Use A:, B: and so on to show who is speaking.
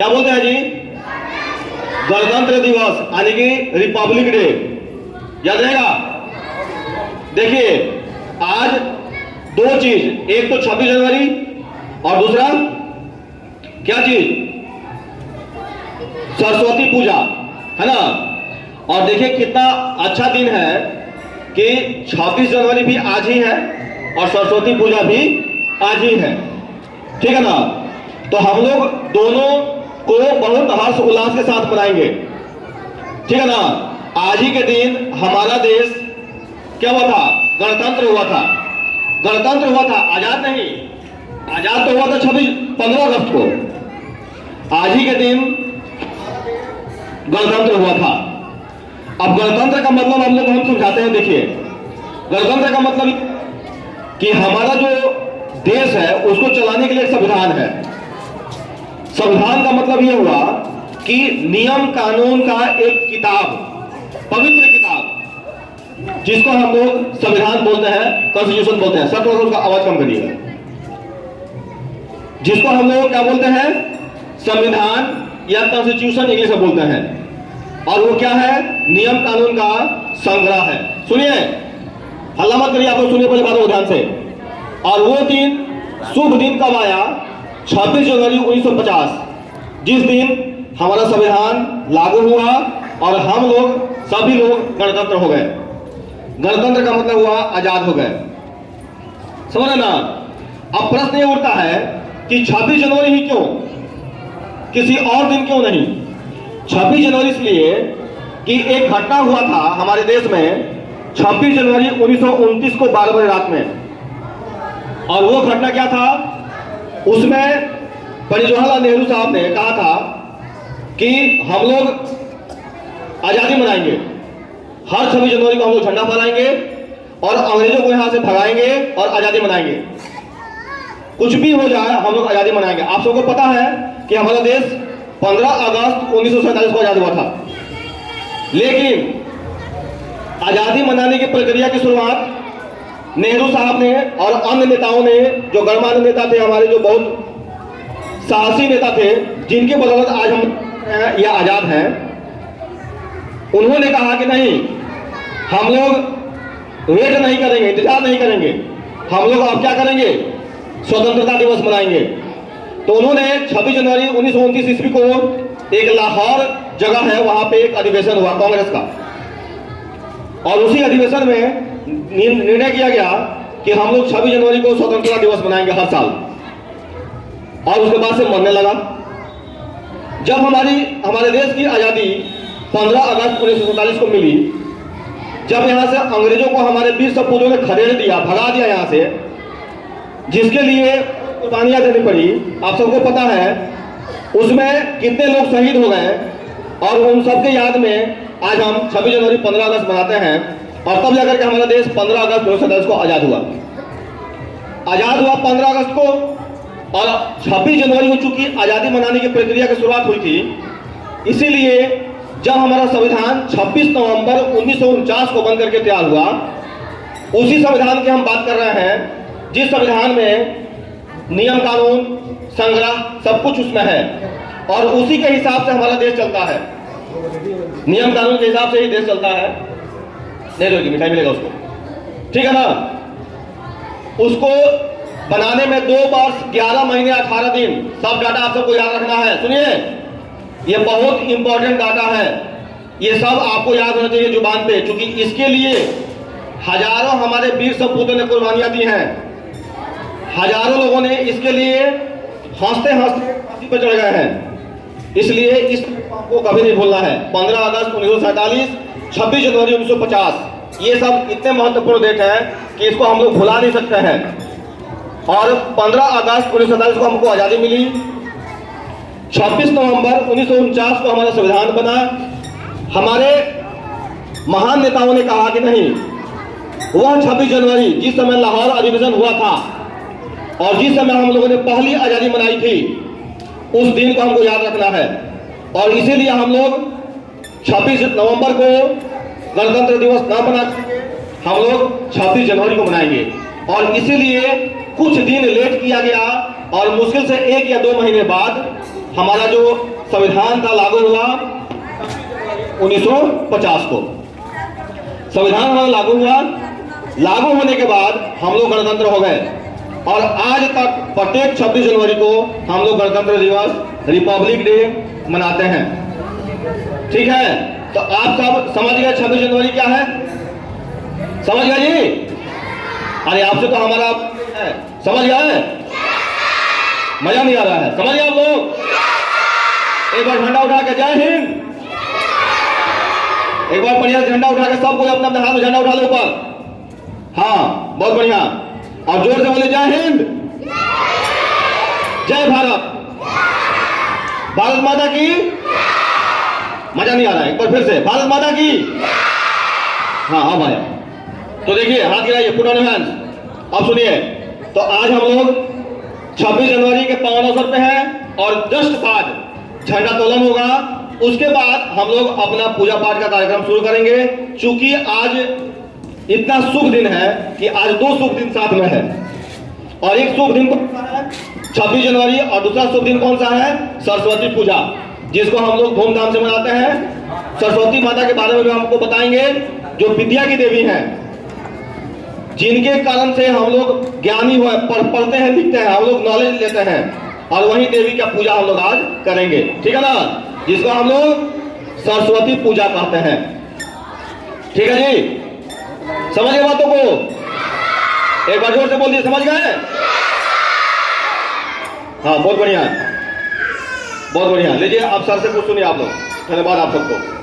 A: क्या बोलते हैं जी? गणतंत्र दिवस यानी कि रिपब्लिक डे। याद रहेगा? देखिए आज दो चीज, एक तो 26 जनवरी और दूसरा क्या चीज? सरस्वती पूजा, है ना। और देखिए कितना अच्छा दिन है कि 26 जनवरी भी आज ही है और सरस्वती पूजा भी आज ही है, ठीक है ना। तो हम लोग दोनों को बहुत हर्ष उल्लास के साथ मनाएंगे, ठीक है ना। आज ही के दिन हमारा देश क्या हुआ था? गणतंत्र हुआ था। गणतंत्र हुआ था, आजाद नहीं। आजाद तो हुआ था 15 अगस्त को। आज ही के दिन गणतंत्र हुआ था। अब गणतंत्र का मतलब हम समझाते हैं। देखिए गणतंत्र का मतलब कि हमारा जो देश है उसको चलाने के लिए संविधान है। संविधान का मतलब यह हुआ कि नियम कानून का एक किताब, पवित्र किताब, जिसको हम लोग संविधान बोलते हैं, कॉन्स्टिट्यूशन बोलते हैं। सब लोग उसका आवाज कम करिएगा। जिसको हम लोग क्या बोलते हैं? संविधान या कॉन्स्टिट्यूशन इंग्लिश में बोलते हैं। और वो क्या है? नियम कानून का संग्रह है। सुनिए, हल्ला मत करिए, आप लोग सुनिए पहले बात को ध्यान से। और वो दिन, शुभ दिन कब आया? 26 जनवरी 1950, जिस दिन हमारा संविधान लागू हुआ और हम लोग सभी लोग गणतंत्र हो गए। गणतंत्र का मतलब हुआ आजाद हो गए, समझ ना। अब प्रश्न ये उठता है कि 26 जनवरी ही क्यों, किसी और दिन क्यों नहीं? 26 जनवरी इसलिए कि एक घटना हुआ था हमारे देश में 26 जनवरी 1929 को 12 बजे रात में। और वो घटना क्या था? उसमें पंडित जवाहरलाल नेहरू साहब ने कहा था कि हम लोग आजादी मनाएंगे, हर 26 जनवरी को हम लोग झंडा फहराएंगे और अंग्रेजों को यहां से भगाएंगे और आजादी मनाएंगे। कुछ भी हो जाए हम लोग आजादी मनाएंगे। आप सबको पता है कि हमारा देश 15 अगस्त 1947 को आजाद हुआ था। लेकिन आजादी मनाने की प्रक्रिया की शुरुआत नेहरू साहब ने और अन्य नेताओं ने, जो गणमान्य नेता थे हमारे, जो बहुत साहसी नेता थे, जिनके बदौलत आज हम यह आजाद हैं, उन्होंने कहा कि नहीं, हम लोग वेट नहीं करेंगे, इंतजार नहीं करेंगे, हम लोग अब क्या करेंगे? स्वतंत्रता दिवस मनाएंगे। तो उन्होंने 26 जनवरी 1929 ईस्वी को एक लाहौर जगह है, वहां पे एक अधिवेशन हुआ कांग्रेस का। और उसी अधिवेशन में निर्णय किया गया कि हम लोग 26 जनवरी को स्वतंत्रता दिवस मनाएंगे हर साल। और उसके बाद से मरने लगा। जब हमारे देश की आजादी 15 अगस्त 1947 को मिली, जब यहां से अंग्रेजों को हमारे वीर सपूतों ने खदेड़ दिया, भगा दिया यहां से, जिसके लिए कुर्बानियां देनी पड़ी, आप सबको पता है उसमें कितने लोग शहीद हो गए। और उन सबके याद में आज हम 26 जनवरी 15 अगस्त मनाते हैं। और तब जाकर के हमारा देश 15 अगस्त 1947 को आजाद हुआ। आजाद हुआ 15 अगस्त को, और 26 जनवरी को चूंकि आजादी मनाने की प्रक्रिया की शुरुआत हुई थी, इसीलिए जब हमारा संविधान 26 नवंबर 1949 को बन करके तैयार हुआ, उसी संविधान की हम बात कर रहे हैं, जिस संविधान में नियम कानून संग्रह सब कुछ उसमें है। और उसी के हिसाब से हमारा देश चलता है, नियम कानून के हिसाब से ही देश चलता है। नहीं लोगी, मिठाई मिलेगा उसको, ठीक है ना। उसको बनाने में 2 वर्ष 11 महीने 18 दिन, सब डाटा आप सबको याद रखना है। सुनिए, ये बहुत इंपॉर्टेंट डाटा है, ये सब आपको याद होना चाहिए जुबान पे, क्योंकि इसके लिए हजारों हमारे वीर सपूतों ने कुर्बानियां दी हैं। हजारों लोगों ने इसके लिए हंसते हंसते फांसी पर चढ़ गए हैं। इसलिए इस को कभी नहीं भूलना है। 15 अगस्त 1947, 26 जनवरी 1950, ये सब इतने महत्वपूर्ण डेट है कि इसको हम लोग भुला नहीं सकते हैं। और 15 अगस्त 1947 को हमको आजादी मिली। 26 नवंबर 1949 को हमारा संविधान बना। हमारे महान नेताओं ने कहा कि नहीं, वह 26 जनवरी जिस समय लाहौर अधिवेशन हुआ था और जिस समय हम लोगों ने पहली आजादी मनाई थी, उस दिन को हमको याद रखना है। और इसीलिए हम लोग 26 नवंबर को गणतंत्र दिवस ना मना, हम लोग 26 जनवरी को मनाएंगे। और इसीलिए कुछ दिन लेट किया गया और मुश्किल से 1 या 2 महीने बाद हमारा जो संविधान था लागू हुआ 1950 को। संविधान हमारा लागू हुआ, लागू होने के बाद हम लोग गणतंत्र हो गए और आज तक प्रत्येक 26 जनवरी को हम लोग गणतंत्र दिवस, रिपब्लिक डे मनाते हैं। ठीक है, तो आप सब समझ गए 26 जनवरी क्या है? समझ गए जी? अरे आपसे तो हमारा है, समझ गया है? मजा नहीं आ रहा है? समझ गए आप लोग? एक बार झंडा उठा के जय हिंद, एक बार बढ़िया झंडा उठा के सब कोई अपने अपने हाथ में झंडा उठा लो ऊपर। हाँ, बहुत बढ़िया। और जोर से बोले जय हिंद, जय भारत, भारत माता की। मजा नहीं आ रहा है? एक बार फिर से भारत माता की। हाँ हाँ भाई, तो देखिए हाथ गिराइए, पुट ऑन योर हैंड्स। अब सुनिए, तो आज हम लोग 26 जनवरी के पावन अवसर पे हैं और जस्ट बाद झंडा तोलन होगा। उसके बाद हम लोग अपना पूजा पाठ का कार्यक्रम शुरू करेंगे। चूंकि आज इतना शुभ दिन है कि आज दो शुभ दिन साथ में है, और एक शुभ दिन कौन सा है? 26 जनवरी, और दूसरा शुभ दिन कौन सा है? सरस्वती पूजा, जिसको हम लोग धूमधाम से मनाते हैं। सरस्वती माता के बारे में भी हमको बताएंगे, जो विद्या की देवी हैं, जिनके कारण से हम लोग ज्ञानी हुए, पढ़ते हैं, लिखते हैं, हम लोग नॉलेज लेते हैं, और वही देवी का पूजा हम लोग आज करेंगे। ठीक है ना, जिसको हम लोग सरस्वती पूजा कहते हैं। ठीक है जी, समझ गए बातों को? एक बार जोर से बोल दिए, समझ गए? हाँ, बहुत बढ़िया, बहुत बढ़िया। लीजिए आप सर से कुछ सुनिए आप लोग। धन्यवाद आप सबको।